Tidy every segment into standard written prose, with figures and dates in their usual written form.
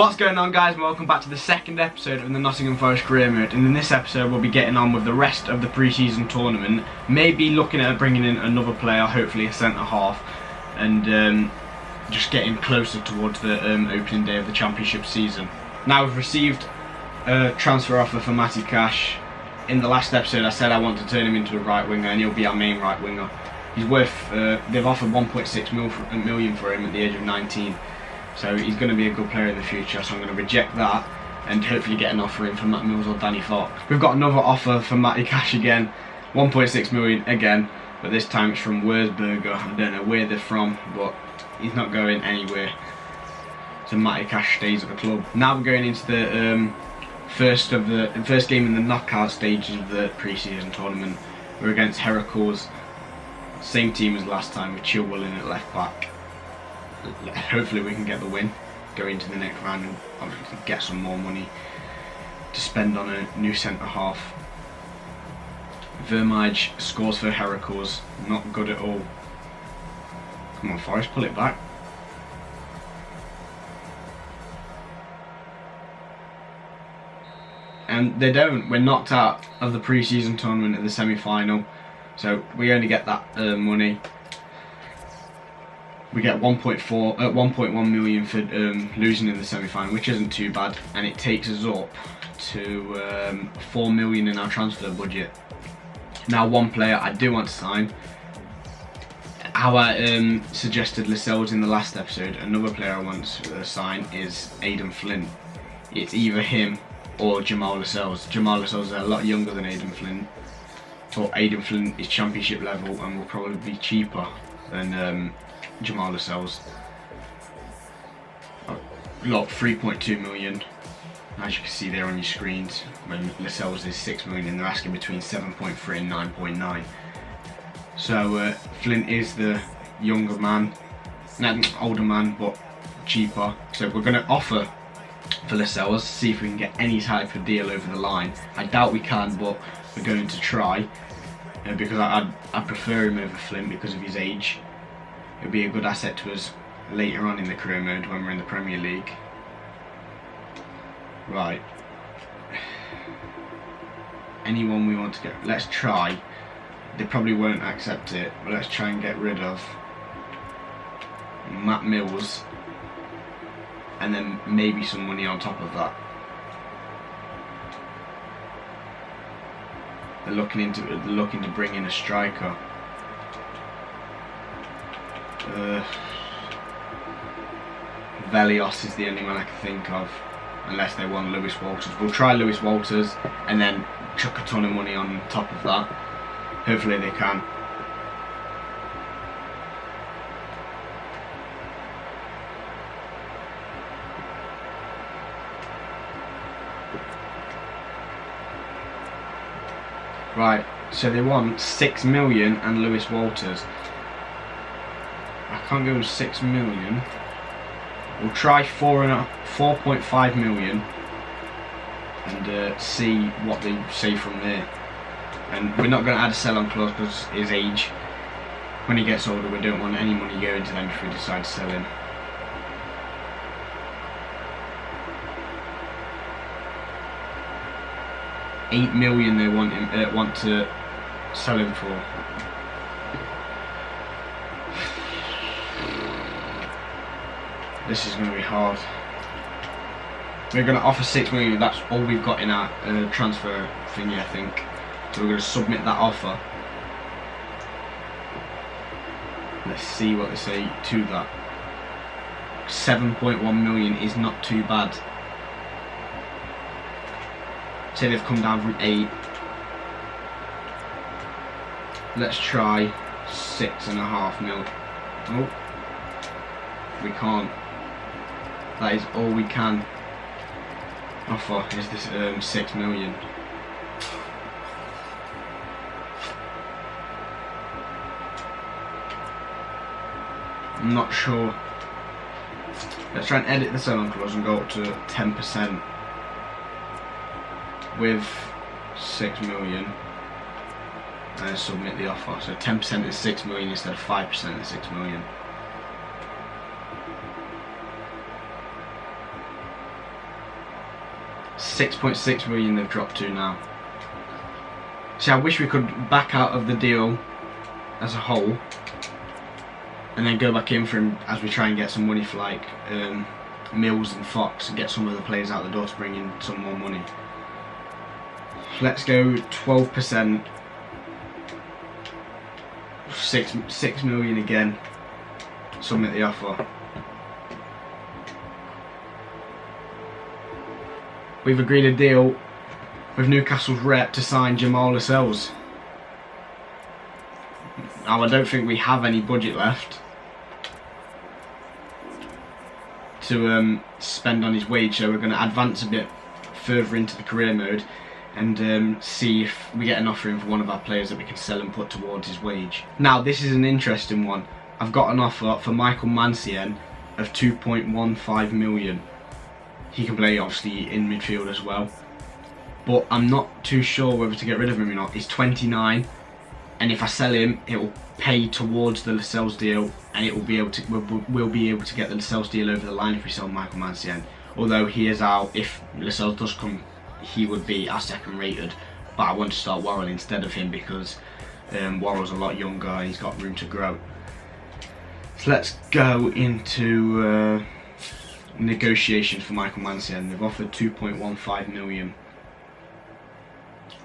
What's going on, guys, and welcome back to the second episode of the Nottingham Forest career mode. And in this episode we'll be getting on with the rest of the pre-season tournament, maybe looking at bringing in another player, hopefully a centre half, and just getting closer towards the opening day of the championship season. Now, we've received a transfer offer for Matty Cash. In the last episode I said I want to turn him into a right winger and he'll be our main right winger. He's worth, they've offered 1.6 million for him at the age of 19. So he's going to be a good player in the future, so I'm going to reject that and hopefully get an offer in for Matt Mills or Danny Fox. We've got another offer for Matty Cash again, 1.6 million again, but this time it's from Wurzburger. I don't know where they're from, but he's not going anywhere. So Matty Cash stays at the club. Now we're going into the first game in the knockout stages of the pre-season tournament. We're against Heracles, same team as last time with Chilwell in at left back. Hopefully we can get the win, go into the next round and obviously get some more money to spend on a new centre half. Vermage scores for Heracles, not good at all. Come on Forest, pull it back. And they don't, we're knocked out of the pre-season tournament at the semi-final, so we only get that money. We get 1.1 million for losing in the semi-final, which isn't too bad, and it takes us up to 4 million in our transfer budget. Now, one player I do want to sign, how I suggested Lascelles in the last episode, another player I want to sign is Aiden Flynn. It's either him or Jamal Lascelles. Jamal Lascelles is a lot younger than Aiden Flynn, but Aiden Flynn is championship level and will probably be cheaper than Jamal Lascelles. Look, 3.2 million, as you can see there on your screens, when Lascelles is 6 million and they're asking between 7.3 and 9.9. So Flynn is the younger man, older man, but cheaper. So we're going to offer for Lascelles, see if we can get any type of deal over the line. I doubt we can, but we're going to try, because I prefer him over Flynn because of his age. It'll be a good asset to us later on in the career mode when we're in the Premier League. Right. Anyone we want to get, let's try. They probably won't accept it, but let's try and get rid of Matt Mills, and then maybe some money on top of that. They're looking to bring in a striker. Velios is the only one I can think of, unless they want Lewis Walters. We'll try Lewis Walters and then chuck a ton of money on top of that. Hopefully they can. Right, so they want 6 million and Lewis Walters. I can't go with 6 million. We'll try 4.5 million and see what they say from there. And we're not going to add a sell-on clause because his age. When he gets older, we don't want any money going to them if we decide to sell him. $8 million they want to sell him for. This is going to be hard. We're going to offer 6 million. That's all we've got in our transfer thingy, I think. So we're going to submit that offer. Let's see what they say to that. 7.1 million is not too bad. Say they've come down from 8. Let's try 6.5 mil. Oh, we can't. That is all we can offer, is this 6 million. I'm not sure. Let's try and edit the sell-on clause and go up to 10% with 6 million and submit the offer. So 10% is 6 million instead of 5% is 6 million. 6.6 million they've dropped to now. See, I wish we could back out of the deal as a whole and then go back in for him as we try and get some money for like Mills and Fox and get some of the players out the door to bring in some more money. Let's go 12%. 6 million again. Submit the offer. We've agreed a deal with Newcastle's rep to sign Jamal Lascelles. Now I don't think we have any budget left to spend on his wage, so we're going to advance a bit further into the career mode and see if we get an offer in for one of our players that we can sell and put towards his wage. Now this is an interesting one. I've got an offer for Michael Mancienne of 2.15 million. He can play obviously in midfield as well, but I'm not too sure whether to get rid of him or not. He's 29, and if I sell him, it will pay towards the Lascelles deal, and it will be able to we'll be able to get the Lascelles deal over the line if we sell Michael Mancienne. Although he is out, if Lascelles does come, he would be our second rated. But I want to start Worrell instead of him because Worrell's a lot younger and he's got room to grow. So let's go into negotiations for Michael Mancienne. They've offered 2.15 million.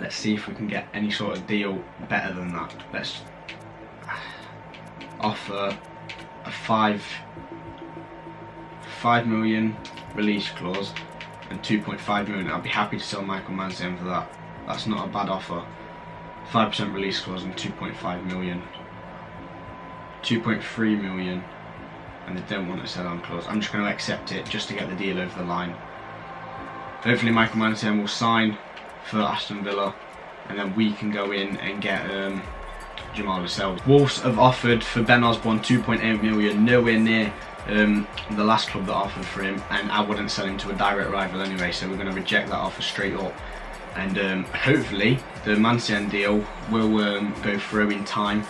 Let's see if we can get any sort of deal better than that. Let's offer a 5 million release clause and 2.5 million. I'd be happy to sell Michael Mancienne for that. That's not a bad offer. 5% release clause and 2.5 million. 2.3 million, and they don't want a sell on clause. I'm just going to accept it just to get the deal over the line. Hopefully Michael Mancienne will sign for Aston Villa, and then we can go in and get Jamal Lascelles. Wolves have offered for Ben Osborne 2.8 million, nowhere near the last club that offered for him, and I wouldn't sell him to a direct rival anyway, so we're going to reject that offer straight up. And hopefully the Mancienne deal will go through in time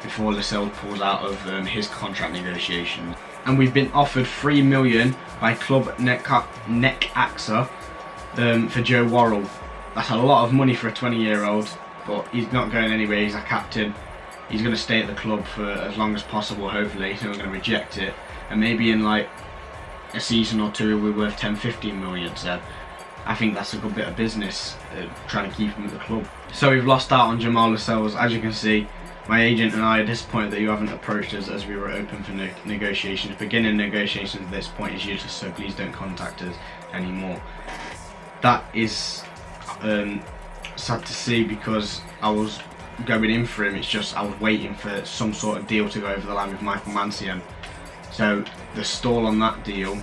before Lascelles pulls out of his contract negotiations. And we've been offered 3 million by Club Necaxa for Joe Worrell. That's a lot of money for a 20-year-old, but he's not going anywhere. He's our captain. He's going to stay at the club for as long as possible, hopefully, so we're going to reject it. And maybe in like a season or two we're worth 10-15 million, so I think that's a good bit of business, trying to keep him at the club. So we've lost out on Jamal Lascelles. As you can see, my agent and I are disappointed that you haven't approached us as we were open for negotiations. Beginning negotiations at this point is useless, so please don't contact us anymore. That is sad to see because I was going in for him. It's just I was waiting for some sort of deal to go over the line with Michael Mancienne. So the stall on that deal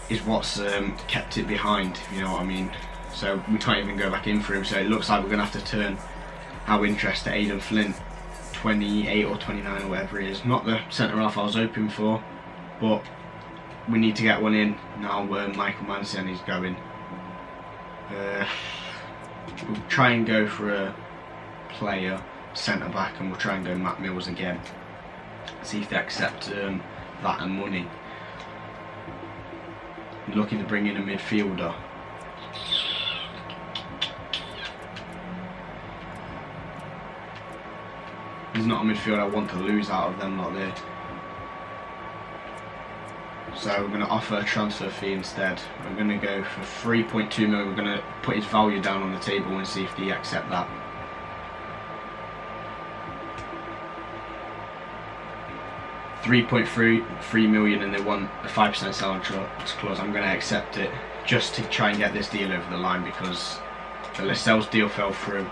is what's kept it behind, if you know what I mean. So we can't even go back in for him, so it looks like we're going to have to turn our interest to Aiden Flynn, 28 or 29 or whatever it is. Not the centre-half I was hoping for, but we need to get one in now where Michael Mancienne is going. We'll try and go for a player, centre-back, and we'll try and go Matt Mills again. See if they accept that and money. Looking to bring in a midfielder. He's not a midfielder I want to lose out of them lot there. So we're going to offer a transfer fee instead. We're going to go for 3.2 million. We're going to put his value down on the table and see if they accept that. 3.3 million, and they want a 5% sell-on clause. I'm going to accept it just to try and get this deal over the line because the Lascelles deal fell through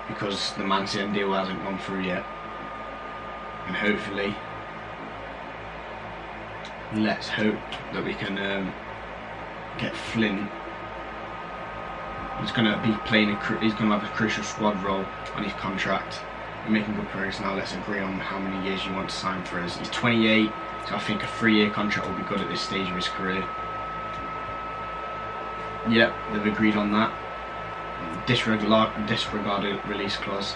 because the Mancienne deal hasn't gone through yet. And hopefully, let's hope that we can get Flynn. He's going to be playing he's going to have a crucial squad role on his contract. We're making good progress now. Let's agree on how many years you want to sign for us. He's 28, so I think a 3-year contract will be good at this stage of his career. Yep, they've agreed on that. Disregarded release clause.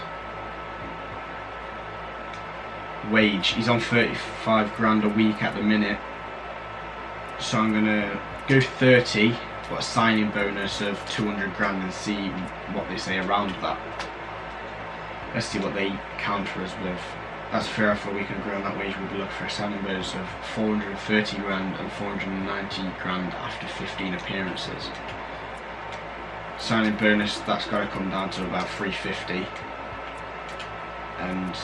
Wage, he's on 35 grand a week at the minute, so I'm gonna go 30 got a signing bonus of 200 grand and see what they say around that. Let's see what they counter us with. That's fair. If we can agree on that wage, we'll be looking for a signing bonus of 430 grand and 490 grand after 15 appearances. Signing bonus, that's got to come down to about 350. And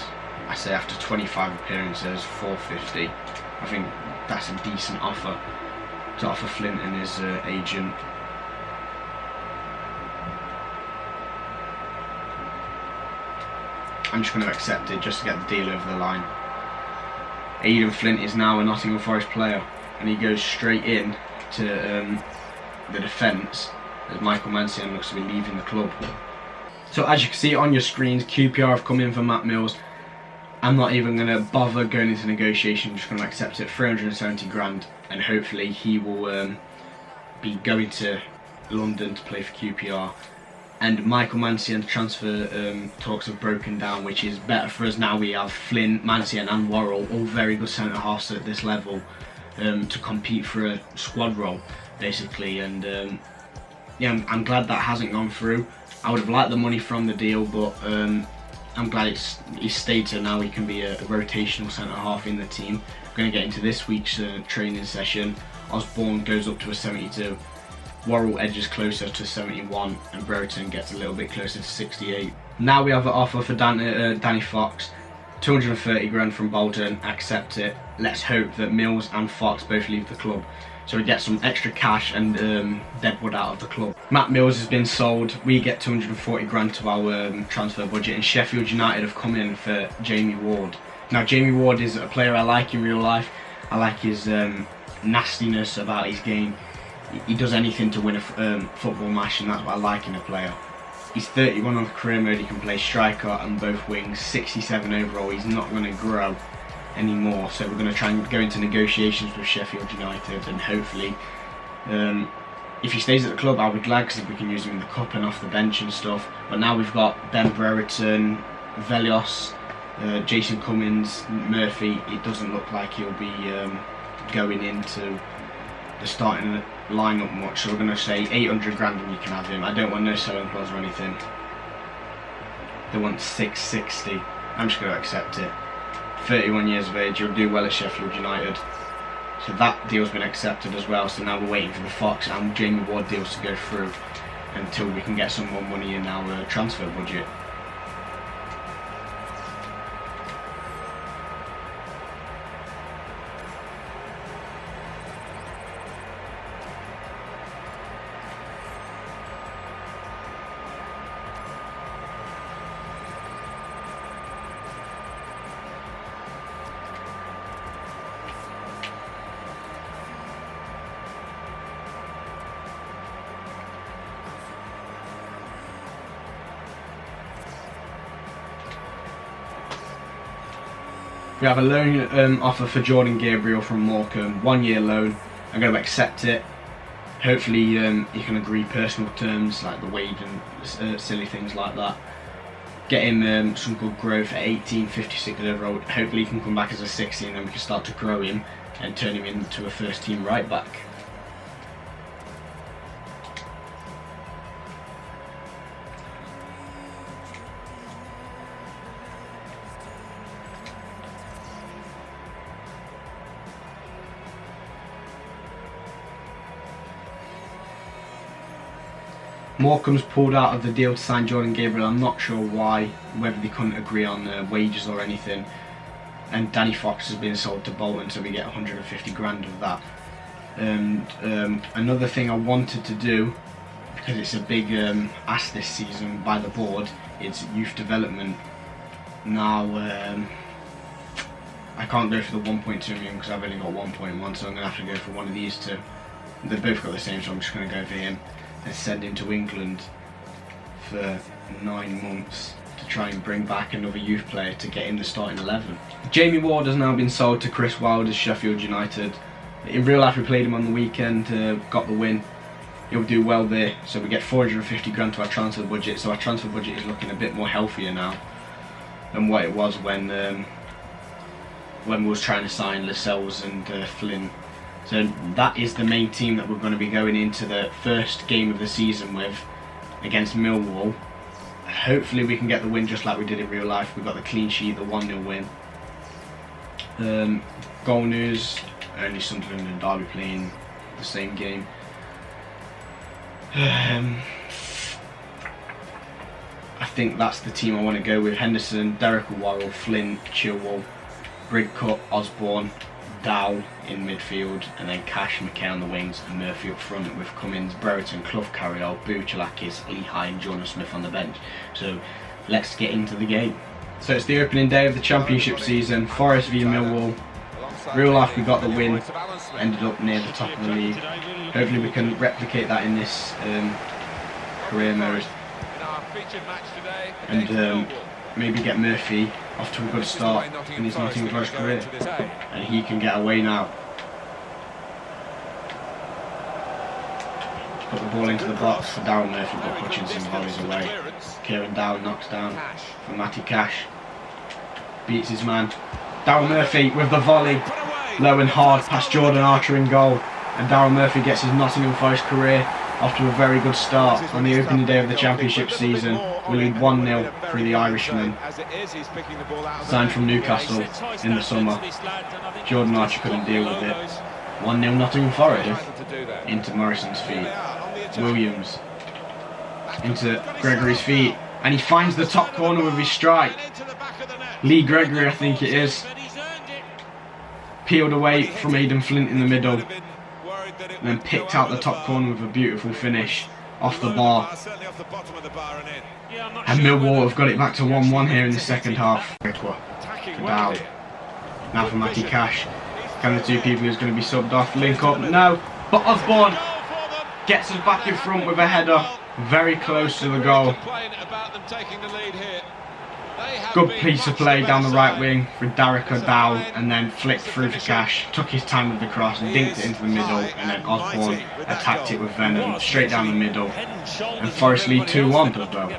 I say after 25 appearances, 450. I think that's a decent offer to offer Flynn and his agent. I'm just going to accept it just to get the deal over the line. Aiden Flynn is now a Nottingham Forest player, and he goes straight in to the defence as Michael Mancian looks to be leaving the club. So as you can see on your screens, QPR have come in for Matt Mills. I'm not even going to bother going into negotiation. I'm just going to accept it, 370 grand, and hopefully he will be going to London to play for QPR. And Michael Mancian's transfer talks have broken down, which is better for us now. We have Flynn, Mancian and Worrell, all very good centre-halves at this level, to compete for a squad role, basically. And yeah, I'm glad that hasn't gone through. I would have liked the money from the deal, but I'm glad he's stayed, so now he can be a rotational centre-half in the team. We're going to get into this week's training session. Osborne goes up to a 72. Worrell edges closer to 71 and Brereton gets a little bit closer to 68. Now we have an offer for Danny Fox, 230 grand from Bolton. Accept it. Let's hope that Mills and Fox both leave the club, so we get some extra cash and deadwood out of the club. Matt Mills has been sold. We get 240 grand to our transfer budget, and Sheffield United have come in for Jamie Ward. Now Jamie Ward is a player I like in real life. I like his nastiness about his game. He does anything to win a football match, and that's what I like in a player. He's 31 on the career mode. He can play striker and both wings, 67 overall. He's not going to grow anymore, so we're going to try and go into negotiations with Sheffield United, and hopefully if he stays at the club I'll be glad, because if we can use him in the cup and off the bench and stuff. But now we've got Ben Brereton, Velios, Jason Cummins, Murphy. It doesn't look like he'll be going into the starting lineup much, so we're going to say 800 grand and you can have him. I don't want no selling clause or anything. They want 660. I'm just going to accept it. 31 years of age, he'll do well at Sheffield United. So that deal's been accepted as well, so now we're waiting for the Fox and Jamie Ward deals to go through until we can get some more money in our transfer budget. We have a loan offer for Jordan Gabriel from Morecambe, 1 year loan. I'm going to accept it. Hopefully he can agree personal terms like the wage and silly things like that. Get him some good growth at 18, 56 overall. Hopefully he can come back as a 60 and then we can start to grow him and turn him into a first team right back. Morecambe's pulled out of the deal to sign Jordan Gabriel. I'm not sure why, whether they couldn't agree on wages or anything. And Danny Fox has been sold to Bolton, so we get 150 grand of that. And another thing I wanted to do, because it's a big ask this season by the board, is youth development. Now I can't go for the 1.2 million because I've only got 1.1, so I'm going to have to go for one of these two. They've both got the same, so I'm just going to go for him and send him to England for 9 months to try and bring back another youth player to get in the starting 11. Jamie Ward has now been sold to Chris Wilder's Sheffield United. In real life we played him on the weekend, got the win. He'll do well there, so we get 450 grand to our transfer budget, so our transfer budget is looking a bit more healthier now than what it was when we was trying to sign Lascelles and Flynn So that is the main team that we're going to be going into the first game of the season with, against Millwall. Hopefully we can get the win just like we did in real life. We got the clean sheet, the 1-0 win. Goal news, only Sunderland and Derby playing the same game. I think that's the team I want to go with. Henderson, Derek Worrell, Flynn, Chilwell, Bridcut, Osborne, Dow in midfield, and then Cash, McKay on the wings, and Murphy up front with Cummins, Brereton, Clough, Carriol, Buchalakis, Lehigh and Jordan Smith on the bench. So let's get into the game. So it's the opening day of the Championship season, Forest v Millwall. Real life we got the win, ended up near the top of the league. Hopefully we can replicate that in this career mode. And maybe get Murphy off to a good start in his Nottingham Forest career, and he can get away now. Put the ball into the box for Darryl Murphy, but Hutchinson volleys away. Kieran Dow knocks down for Matty Cash, beats his man. Darryl Murphy with the volley, low and hard past Jordan Archer in goal, and Darryl Murphy gets his Nottingham Forest career off to a very good start on the opening day of the Championship season. We lead 1-0 through the Irishman, signed from Newcastle in the summer. Jordan Archer couldn't deal with it. 1-0 Nottingham Forest. Into Morrison's feet. Williams into Gregory's feet, and he finds the top corner with his strike. Lee Gregory, I think it is. Peeled away from Aiden Flynn in the middle, and then picked out the top corner with a beautiful finish off the bar. And Millwall have got it back to 1-1 here in the second half. Dow. Now for Matty Cash. Can the two people who's going to be subbed off link up? No, but Osborne gets us back in front with a header, very close to the goal. Good piece of play down the right wing with Derek Dow, and then flicked through for Cash, took his time with the cross and dinked it into the middle, and then Osborne attacked it with venom straight down the middle, and Forest lead 2-1 as well.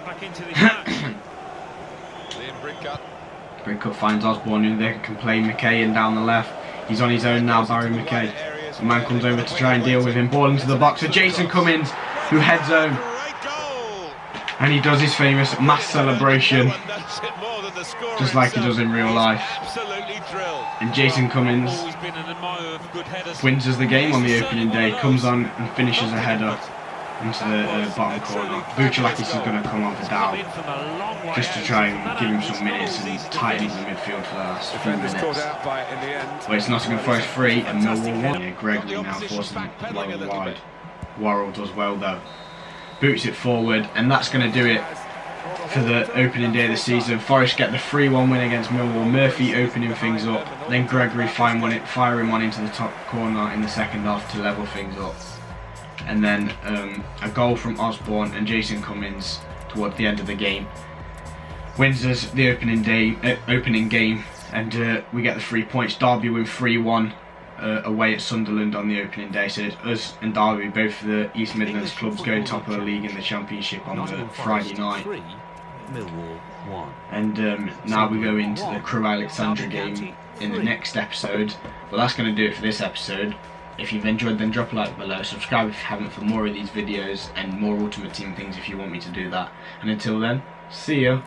Bridcut finds Osborne, who they can play McKay in down the left. He's on his own now, Barry McKay. The man comes over to try and deal with him, ball into the box for Jason Cummins, who heads home. And he does his famous mass celebration, just like he does in real life. And Jason Cummins wins us the game on the opening day, comes on and finishes a header into the bottom corner. Buchalakis is going to come on for Dow, just to try and give him some minutes and tighten up the midfield for the last few minutes. But it's Nottingham Forest 3 and Millwall 1. Yeah, Gregory now forcing Worrell wide. Worrell does well though. Boots it forward, and that's going to do it for the opening day of the season. Forest get the 3-1 win against Millwall. Murphy opening things up, then Gregory firing one into the top corner in the second half to level things up, and then a goal from Osborne and Jason Cummins towards the end of the game wins us the opening game, and we get the 3 points. Derby win 3-1 away at Sunderland on the opening day. So it's us and Derby, both of the East Midlands clubs, going top of the league in the Championship on the Friday night. And now we go into the Crewe Alexandra game in the next episode. Well, that's going to do it for this episode. If you've enjoyed, then drop a like below, subscribe if you haven't for more of these videos, and more Ultimate Team things if you want me to do that. And until then, see ya.